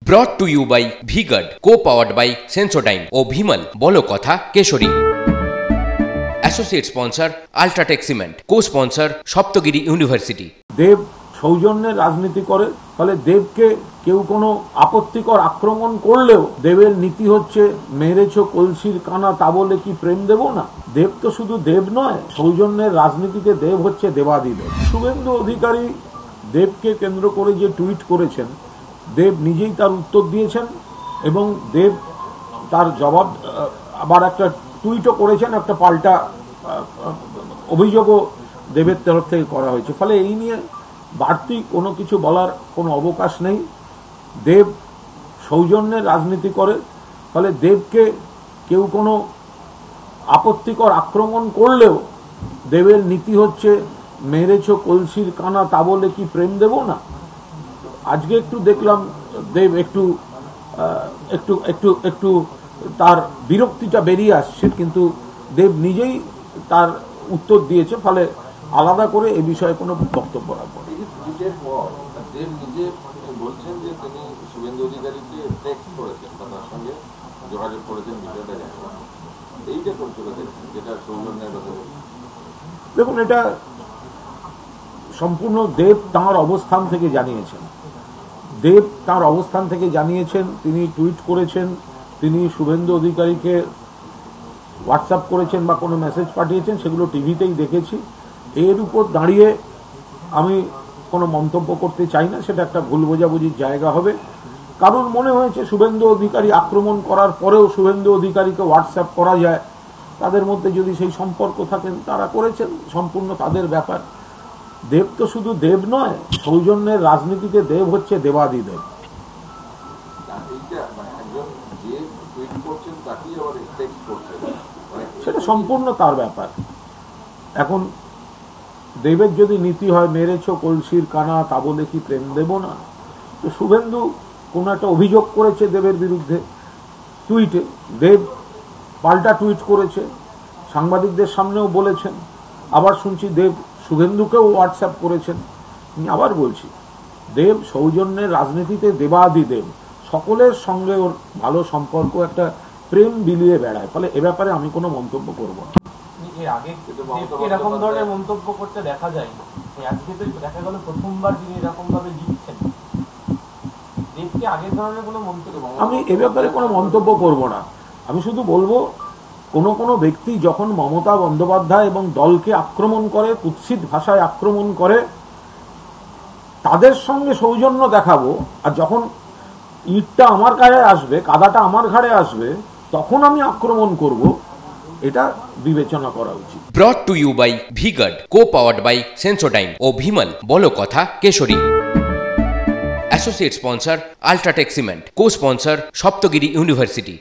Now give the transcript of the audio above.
Brought to you by V-Guard, co-powered by Sensodyne ও ভিমল বলো কথা Kesari. Associate sponsor UltraTech cement, co-sponsor Saptagiri university. Dev সৌজন্যের রাজনীতি করে, ফলে দেবকে কেউ কোনো আপত্তিকর আক্রমণ করলেও দেবের নীতি হচ্ছে মেরেছো কলসির কানা তা বলে কি প্রেম দেব না। দেব তো শুধু দেব নয়, সৌজন্যের রাজনীতিতে দেব হচ্ছে দেবাদিদেব। শুভেন্দু অধিকারী দেবকে কেন্দ্র করে যে টুইট করেছেন, দেব নিজেই তার উত্তর দিয়েছেন এবং দেব তার জবাব আবার একটা টুইটও করেছেন, একটা পাল্টা অভিযোগও দেবের তরফ থেকে করা হয়েছে। ফলে এই নিয়ে বাড়তি কোনো কিছু বলার কোনো অবকাশ নেই। দেব সৌজন্যের রাজনীতি করে, ফলে দেবকে কেউ কোনো আপত্তিকর আক্রমণ করলেও দেবের নীতি হচ্ছে মেরেছো কলসির কানা তা বলে কি প্রেম দেব না। আজকে একটু দেখলাম দেব একটু একটু একটু একটু তার বিরক্তিটা বেরিয়ে আসছে, কিন্তু দেব নিজেই তার উত্তর দিয়েছে, ফলে আলাদা করে এ বিষয়ে কোনো বক্তব্য রাখবো না। দেব নিজে বলছেন যে তিনি শুভেন্দু অধিকারীকে টেক্সট করেছেন বা তার সঙ্গে যোগাযোগ করেছেন, বিষয়টা জানেন। এইটা করছিল যেটা সৌজন্যের কথা। দেখুন, এটা সম্পূর্ণ দেব তাঁর অবস্থান থেকে জানিয়েছেন। দেব তাঁর অবস্থান থেকে জানিয়েছেন, তিনি টুইট করেছেন, তিনি শুভেন্দু অধিকারীকে হোয়াটসঅ্যাপ করেছেন বা কোনো মেসেজ পাঠিয়েছেন, সেগুলো টিভিতেই দেখেছি। এর উপর দাঁড়িয়ে আমি কোনো মন্তব্য করতে চাই না, সেটা একটা ভুল বোঝাবুঝির জায়গা হবে। কারণ মনে হয়েছে শুভেন্দু অধিকারী আক্রমণ করার পরেও শুভেন্দু অধিকারীকে হোয়াটসঅ্যাপ করা যায়, তাদের মধ্যে যদি সেই সম্পর্ক থাকেন তারা করেছেন, সম্পূর্ণ তাদের ব্যাপার। দেব তো শুধু দেব নয়, সৌজন্যের রাজনীতিতে দেব হচ্ছে দেবাদিদেব। সেটা সম্পূর্ণ তার ব্যাপার। এখন দেবের যদি নীতি হয় মেরেছো কলসির কানা তা বলে কি প্রেম দেব না, তো শুভেন্দু কোনো একটা অভিযোগ করেছে দেবের বিরুদ্ধে টুইটে, দেব পাল্টা টুইট করেছে, সাংবাদিকদের সামনেও বলেছেন। আবার শুনছি দেব শুভেন্দুকেও হোয়াটসঅ্যাপ করেছেন। আমি আবার বলছি, দেব সৌজন্যের রাজনীতিতে দেবাদিদেব, সকলের সঙ্গে ওর ভালো সম্পর্ক, একটা প্রেম বিলিয়ে বেড়ায়। ফলে এ ব্যাপারে আমি কোনো মন্তব্য করব না। এর আগে এরকম ধরনের মন্তব্য করতে দেখা যায় না, আজকে তো দেখা গেল প্রথমবার যিনি এরকম ভাবে লিখছেন। দেবকে আগের ধরনের কোনো মন্তব্য, আমি এ ব্যাপারে কোনো মন্তব্য করব না। আমি শুধু বলবো, কোনো কোনো ব্যক্তি যখন মমতা বন্দ্যোপাধ্যায় এবং দলকে আক্রমণ করে, কুৎসিত ভাষায় আক্রমণ করে, তাদের সঙ্গে সৌজন্য দেখাবো, আর যখন ইটটা আমার গায়ে আসবে, কাদাটা আমার ঘাড়ে আসবে, তখন আমি আক্রমণ করব, এটা বিবেচনা করা উচিত। Brought to you by V-Guard, co-powered by Sensodyne ও ভিমল বলো কথা Kesari. Associate sponsor UltraTech cement, co-sponsor Saptagiri university.